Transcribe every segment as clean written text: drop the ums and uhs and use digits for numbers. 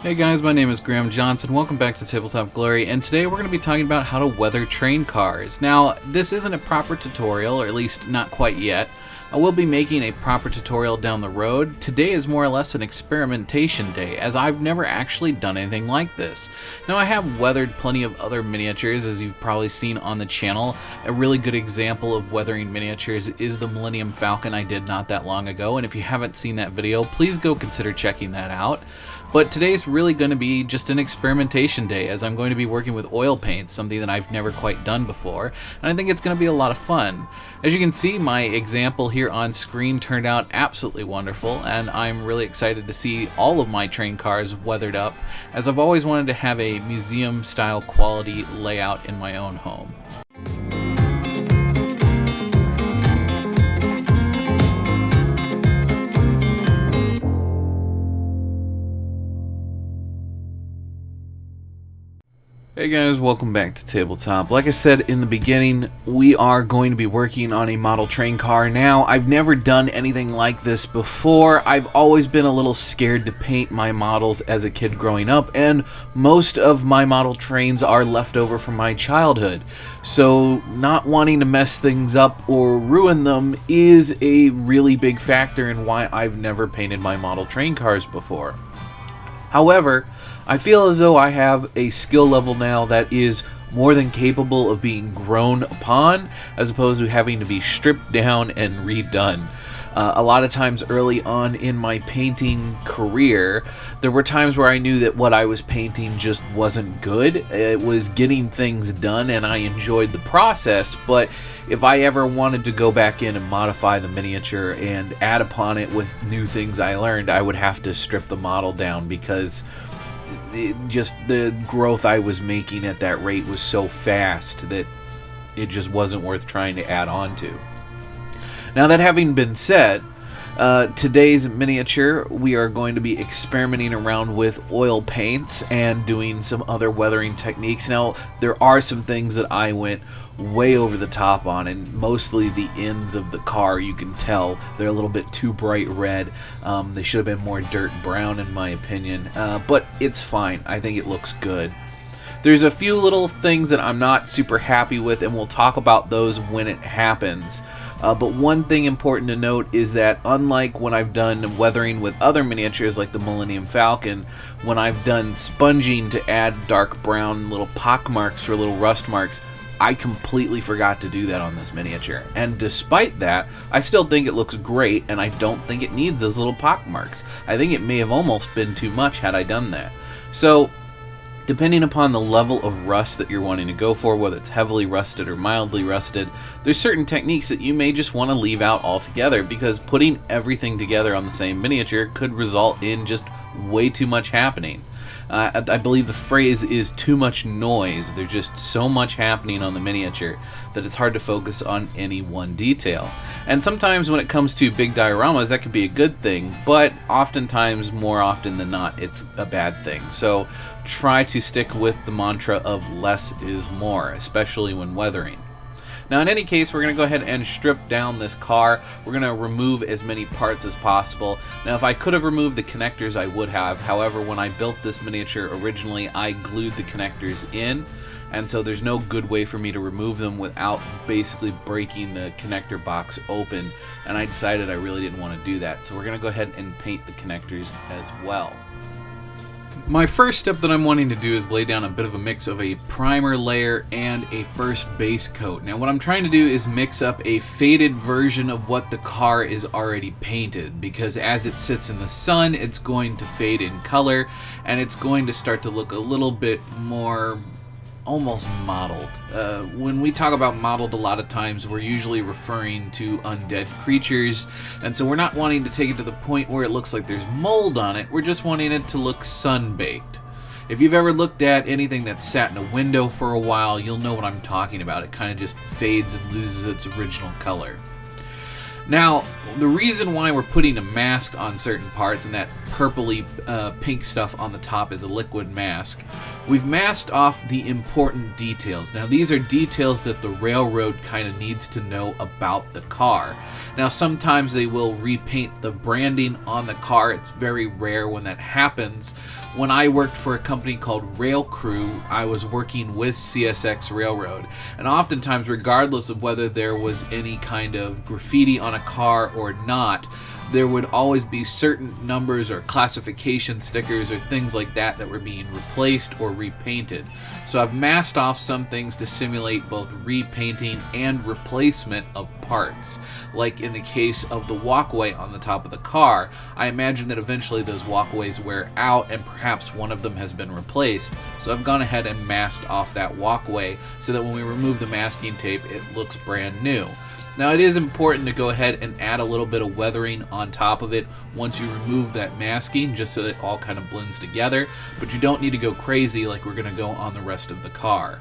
Hey guys, my name is Graham Johnson. Welcome back to Tabletop Glory, and today we're going to be talking about how to weather train cars. Now, this isn't a proper tutorial, or at least not quite yet. I will be making a proper tutorial down the road. Today is more or less an experimentation day, as I've never actually done anything like this. Now, I have weathered plenty of other miniatures, as you've probably seen on the channel. A really good example of weathering miniatures is the Millennium Falcon I did not that long ago, and if you haven't seen that video, please go consider checking that out. But today's really going to be just an experimentation day, as I'm going to be working with oil paints, something that I've never quite done before, and I think it's going to be a lot of fun. As you can see, my example here on screen turned out absolutely wonderful, and I'm really excited to see all of my train cars weathered up, as I've always wanted to have a museum-style quality layout in my own home. Hey guys, welcome back to Tabletop. Like I said in the beginning, we are going to be working on a model train car. Now, I've never done anything like this before. I've always been a little scared to paint my models as a kid growing up, and most of my model trains are left over from my childhood. So, not wanting to mess things up or ruin them is a really big factor in why I've never painted my model train cars before. However, I feel as though I have a skill level now that is more than capable of being grown upon, as opposed to having to be stripped down and redone. A lot of times early on in my painting career, there were times where I knew that what I was painting just wasn't good. It was getting things done and I enjoyed the process, but if I ever wanted to go back in and modify the miniature and add upon it with new things I learned, I would have to strip the model down, because just the growth I was making at that rate was so fast that it just wasn't worth trying to add on to. Now, that having been said, today's miniature, we are going to be experimenting around with oil paints and doing some other weathering techniques. Now, there are some things that I went way over the top on, and mostly the ends of the car, you can tell they're a little bit too bright red. They should have been more dirt brown in my opinion, but it's fine. I think it looks good. There's a few little things that I'm not super happy with, and we'll talk about those when it happens. But one thing important to note is that unlike when I've done weathering with other miniatures like the Millennium Falcon, when I've done sponging to add dark brown little pock marks or little rust marks, I completely forgot to do that on this miniature. And despite that, I still think it looks great, and I don't think it needs those little pock marks. I think it may have almost been too much had I done that. So, depending upon the level of rust that you're wanting to go for, whether it's heavily rusted or mildly rusted, there's certain techniques that you may just want to leave out altogether, because putting everything together on the same miniature could result in just way too much happening. I believe the phrase is too much noise. There's just so much happening on the miniature that it's hard to focus on any one detail. And sometimes when it comes to big dioramas, that could be a good thing, but oftentimes, more often than not, it's a bad thing. So try to stick with the mantra of less is more, especially when weathering. Now, in any case, we're going to go ahead and strip down this car. We're going to remove as many parts as possible. Now, if I could have removed the connectors, I would have. However, when I built this miniature originally, I glued the connectors in, and so there's no good way for me to remove them without basically breaking the connector box open, and I decided I really didn't want to do that. So we're going to go ahead and paint the connectors as well. My first step that I'm wanting to do is lay down a bit of a mix of a primer layer and a first base coat. Now, what I'm trying to do is mix up a faded version of what the car is already painted, because as it sits in the sun, it's going to fade in color, and it's going to start to look a little bit more almost modeled. When we talk about modeled, a lot of times we're usually referring to undead creatures, and so we're not wanting to take it to the point where it looks like there's mold on it. We're just wanting it to look sun-baked. If you've ever looked at anything that's sat in a window for a while, you'll know what I'm talking about. It kind of just fades and loses its original color. Now, the reason why we're putting a mask on certain parts, and that purpley pink stuff on the top is a liquid mask, we've masked off the important details. Now, these are details that the railroad kind of needs to know about the car. Now, sometimes they will repaint the branding on the car. It's very rare when that happens, When I worked for a company called Rail Crew, I was working with CSX Railroad, and oftentimes, regardless of whether there was any kind of graffiti on a car or not, there would always be certain numbers or classification stickers or things like that that were being replaced or repainted. So I've masked off some things to simulate both repainting and replacement of parts. Like in the case of the walkway on the top of the car, I imagine that eventually those walkways wear out and perhaps one of them has been replaced. So I've gone ahead and masked off that walkway so that when we remove the masking tape, it looks brand new. Now it is important to go ahead and add a little bit of weathering on top of it once you remove that masking, just so that it all kind of blends together, but you don't need to go crazy like we're going to go on the rest of the car.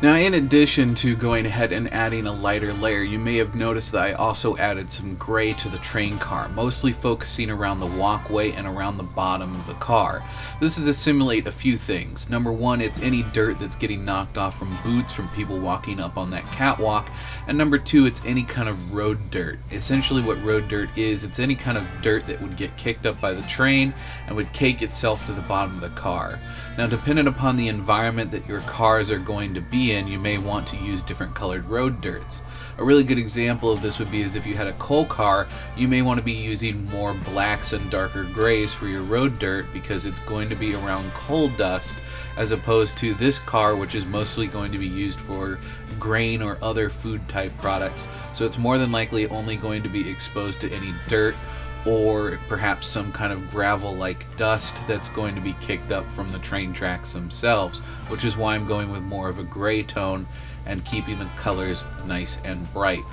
Now, in addition to going ahead and adding a lighter layer, you may have noticed that I also added some gray to the train car, mostly focusing around the walkway and around the bottom of the car. This is to simulate a few things. Number one, it's any dirt that's getting knocked off from boots from people walking up on that catwalk. And number two, it's any kind of road dirt. Essentially what road dirt is, it's any kind of dirt that would get kicked up by the train and would cake itself to the bottom of the car. Now, depending upon the environment that your cars are going to be in, you may want to use different colored road dirts. A really good example of this would be is if you had a coal car, you may want to be using more blacks and darker grays for your road dirt because it's going to be around coal dust, as opposed to this car, which is mostly going to be used for grain or other food type products. So it's more than likely only going to be exposed to any dirt or perhaps some kind of gravel-like dust that's going to be kicked up from the train tracks themselves, which is why I'm going with more of a gray tone and keeping the colors nice and bright.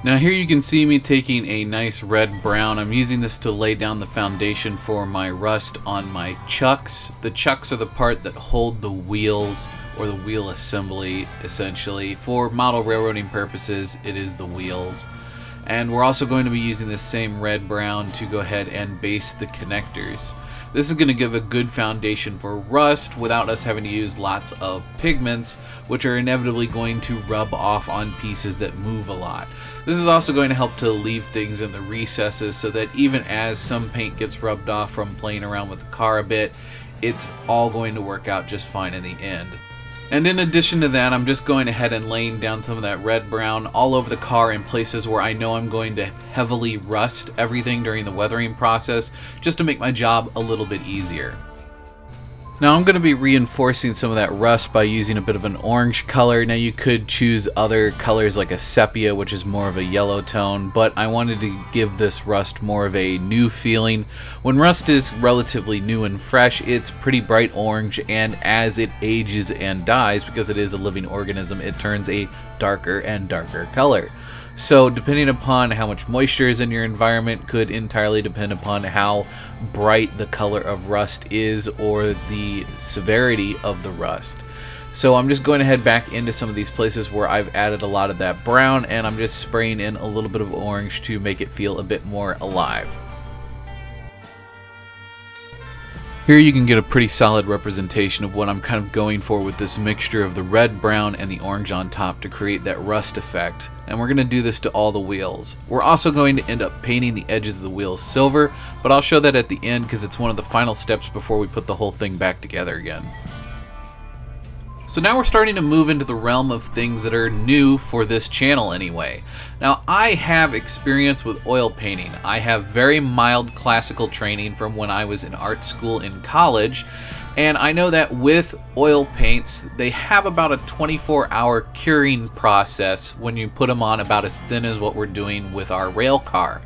Now here you can see me taking a nice red-brown. I'm using this to lay down the foundation for my rust on my chucks. The chucks are the part that hold the wheels, or the wheel assembly, essentially. For model railroading purposes, it is the wheels. And we're also going to be using this same red-brown to go ahead and base the connectors. This is going to give a good foundation for rust without us having to use lots of pigments, which are inevitably going to rub off on pieces that move a lot. This is also going to help to leave things in the recesses so that even as some paint gets rubbed off from playing around with the car a bit, it's all going to work out just fine in the end. And in addition to that, I'm just going ahead and laying down some of that red-brown all over the car in places where I know I'm going to heavily rust everything during the weathering process, just to make my job a little bit easier. Now I'm going to be reinforcing some of that rust by using a bit of an orange color. Now you could choose other colors like a sepia, which is more of a yellow tone, but I wanted to give this rust more of a new feeling. When rust is relatively new and fresh, it's pretty bright orange, and as it ages and dies, because it is a living organism, it turns a darker and darker color. So depending upon how much moisture is in your environment could entirely depend upon how bright the color of rust is or the severity of the rust. So I'm just going to head back into some of these places where I've added a lot of that brown, and I'm just spraying in a little bit of orange to make it feel a bit more alive. Here you can get a pretty solid representation of what I'm kind of going for with this mixture of the red, brown, and the orange on top to create that rust effect. And we're going to do this to all the wheels. We're also going to end up painting the edges of the wheels silver, but I'll show that at the end because it's one of the final steps before we put the whole thing back together again. So now we're starting to move into the realm of things that are new for this channel anyway. Now I have experience with oil painting. I have very mild classical training from when I was in art school in college, and I know that with oil paints they have about a 24-hour curing process when you put them on about as thin as what we're doing with our rail car.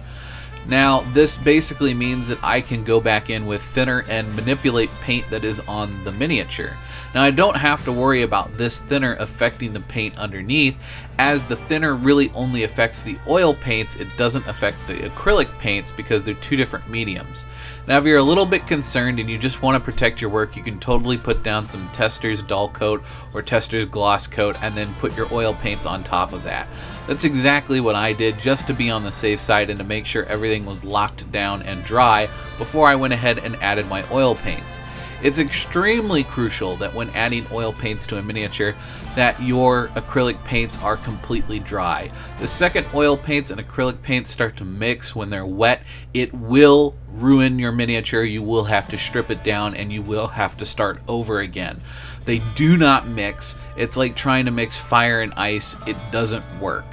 Now, this basically means that I can go back in with thinner and manipulate paint that is on the miniature. Now, I don't have to worry about this thinner affecting the paint underneath, as the thinner really only affects the oil paints. It doesn't affect the acrylic paints because they're two different mediums. Now, if you're a little bit concerned and you just want to protect your work, you can totally put down some Tester's dull coat or Tester's gloss coat and then put your oil paints on top of that. That's exactly what I did, just to be on the safe side and to make sure everything was locked down and dry before I went ahead and added my oil paints. It's extremely crucial that when adding oil paints to a miniature that your acrylic paints are completely dry. The second oil paints and acrylic paints start to mix when they're wet, it will ruin your miniature. You will have to strip it down and you will have to start over again. They do not mix. It's like trying to mix fire and ice. It doesn't work.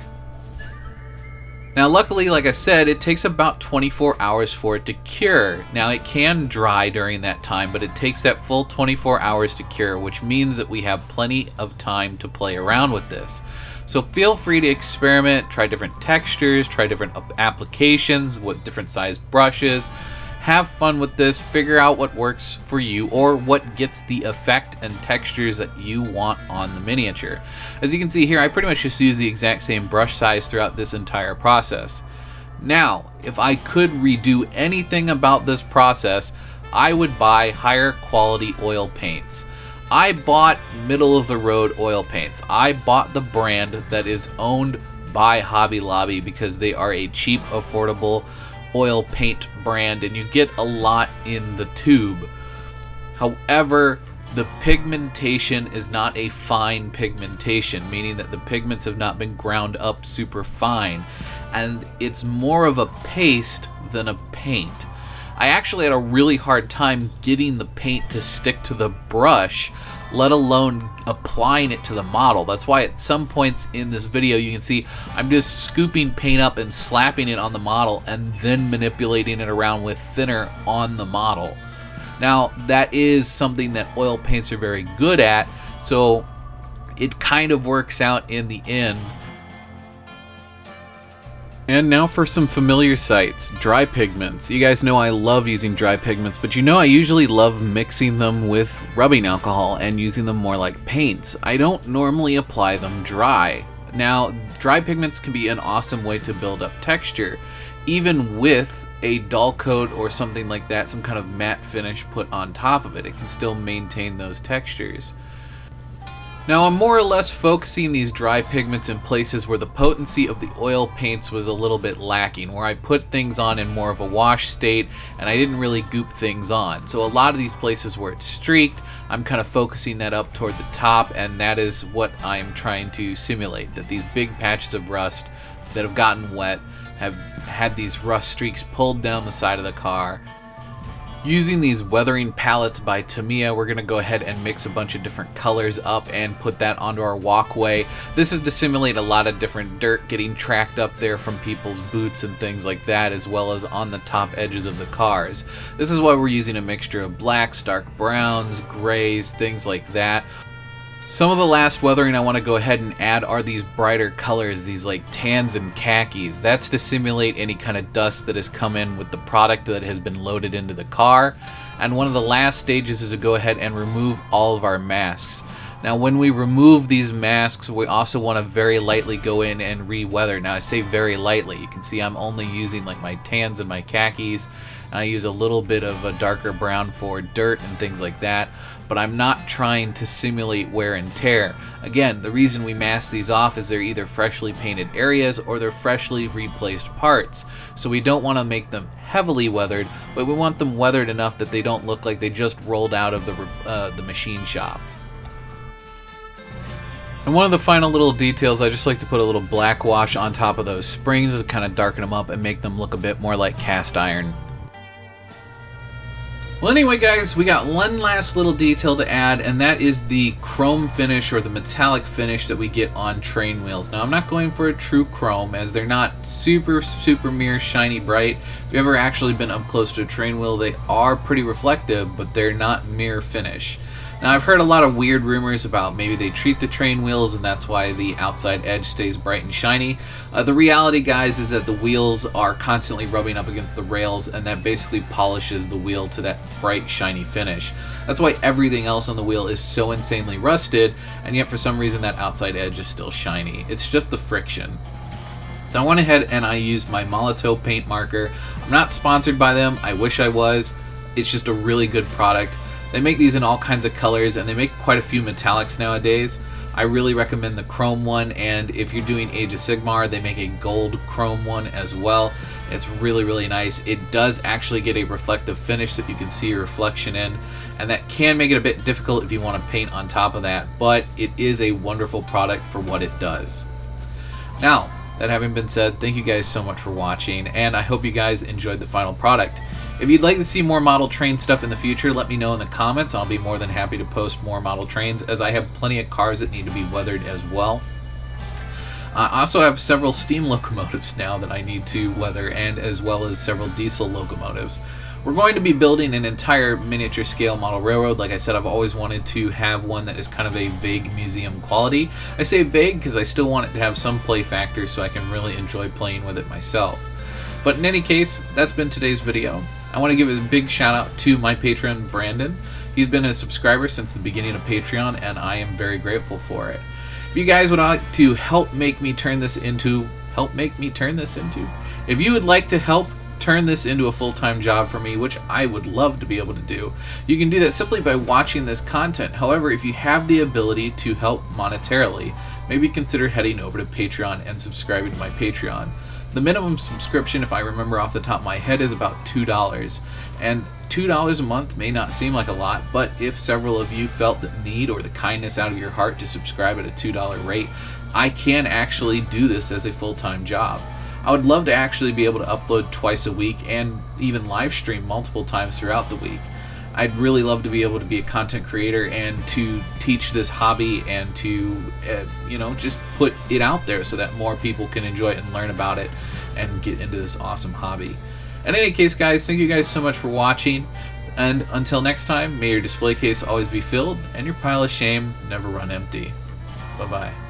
Now luckily, like I said, it takes about 24 hours for it to cure. Now it can dry during that time, but it takes that full 24 hours to cure, which means that we have plenty of time to play around with this. So feel free to experiment, try different textures, try different applications with different size brushes. Have fun with this, figure out what works for you or what gets the effect and textures that you want on the miniature. As you can see here, I pretty much just use the exact same brush size throughout this entire process. Now, if I could redo anything about this process, I would buy higher quality oil paints. I bought middle of the road oil paints. I bought the brand that is owned by Hobby Lobby because they are a cheap, affordable oil paint brand and you get a lot in the tube. However, the pigmentation is not a fine pigmentation, meaning that the pigments have not been ground up super fine, and it's more of a paste than a paint. I actually had a really hard time getting the paint to stick to the brush, let alone applying it to the model. That's why at some points in this video you can see I'm just scooping paint up and slapping it on the model and then manipulating it around with thinner on the model. Now that is something that oil paints are very good at, so it kind of works out in the end. And now for some familiar sights, dry pigments. You guys know I love using dry pigments, but you know I usually love mixing them with rubbing alcohol and using them more like paints. I don't normally apply them dry. Now, dry pigments can be an awesome way to build up texture, even with a dull coat or something like that, some kind of matte finish put on top of it. It can still maintain those textures. Now I'm more or less focusing these dry pigments in places where the potency of the oil paints was a little bit lacking, where I put things on in more of a wash state and I didn't really goop things on. So a lot of these places where it's streaked, I'm kind of focusing that up toward the top, and that is what I'm trying to simulate, that these big patches of rust that have gotten wet have had these rust streaks pulled down the side of the car. Using these weathering palettes by Tamiya, we're going to go ahead and mix a bunch of different colors up and put that onto our walkway. This is to simulate a lot of different dirt getting tracked up there from people's boots and things like that, as well as on the top edges of the cars. This is why we're using a mixture of blacks, dark browns, grays, things like that. Some of the last weathering I want to go ahead and add are these brighter colors, these like tans and khakis. That's to simulate any kind of dust that has come in with the product that has been loaded into the car. And one of the last stages is to go ahead and remove all of our masks. Now when we remove these masks, we also want to very lightly go in and re-weather. Now I say very lightly. You can see I'm only using like my tans and my khakis, and I use a little bit of a darker brown for dirt and things like that, but I'm not trying to simulate wear and tear. Again, the reason we mask these off is they're either freshly painted areas or they're freshly replaced parts. So we don't want to make them heavily weathered, but we want them weathered enough that they don't look like they just rolled out of the machine shop. And one of the final little details, I just like to put a little black wash on top of those springs to kind of darken them up and make them look a bit more like cast iron. Well, anyway guys, we got one last little detail to add, and that is the chrome finish or the metallic finish that we get on train wheels. Now I'm not going for a true chrome, as they're not super mirror shiny bright. If you've ever actually been up close to a train wheel, they are pretty reflective, but they're not mirror finish. Now I've heard a lot of weird rumors about maybe they treat the train wheels and that's why the outside edge stays bright and shiny. The reality, guys, is that the wheels are constantly rubbing up against the rails, and that basically polishes the wheel to that bright shiny finish. That's why everything else on the wheel is so insanely rusted, and yet for some reason that outside edge is still shiny. It's just the friction. So I went ahead and I used my Molotow paint marker. I'm not sponsored by them. I wish I was. It's just a really good product. They make these in all kinds of colors, and they make quite a few metallics nowadays. I really recommend the chrome one, and if you're doing Age of Sigmar, they make a gold chrome one as well. It's really, really nice. It does actually get a reflective finish that you can see your reflection in, and that can make it a bit difficult if you want to paint on top of that, but it is a wonderful product for what it does. Now, that having been said, thank you guys so much for watching, and I hope you guys enjoyed the final product. If you'd like to see more model train stuff in the future, let me know in the comments. I'll be more than happy to post more model trains, as I have plenty of cars that need to be weathered as well. I also have several steam locomotives now that I need to weather, and as well as several diesel locomotives. We're going to be building an entire miniature scale model railroad. Like I said, I've always wanted to have one that is kind of a vague museum quality. I say vague because I still want it to have some play factor so I can really enjoy playing with it myself. But in any case, that's been today's video. I want to give a big shout out to my patron, Brandon. He's been a subscriber since the beginning of Patreon, and I am very grateful for it. If you guys would like to help me turn this into, if you would like to help turn this into a full-time job for me, which I would love to be able to do, you can do that simply by watching this content. However, if you have the ability to help monetarily, maybe consider heading over to Patreon and subscribing to my Patreon. The minimum subscription, if I remember off the top of my head, is about $2. And $2 a month may not seem like a lot, but if several of you felt the need or the kindness out of your heart to subscribe at a $2 rate, I can actually do this as a full-time job. I would love to actually be able to upload twice a week and even live stream multiple times throughout the week. I'd really love to be able to be a content creator and to teach this hobby and to, just put it out there so that more people can enjoy it and learn about it and get into this awesome hobby. In any case, guys, thank you guys so much for watching. And until next time, may your display case always be filled and your pile of shame never run empty. Bye-bye.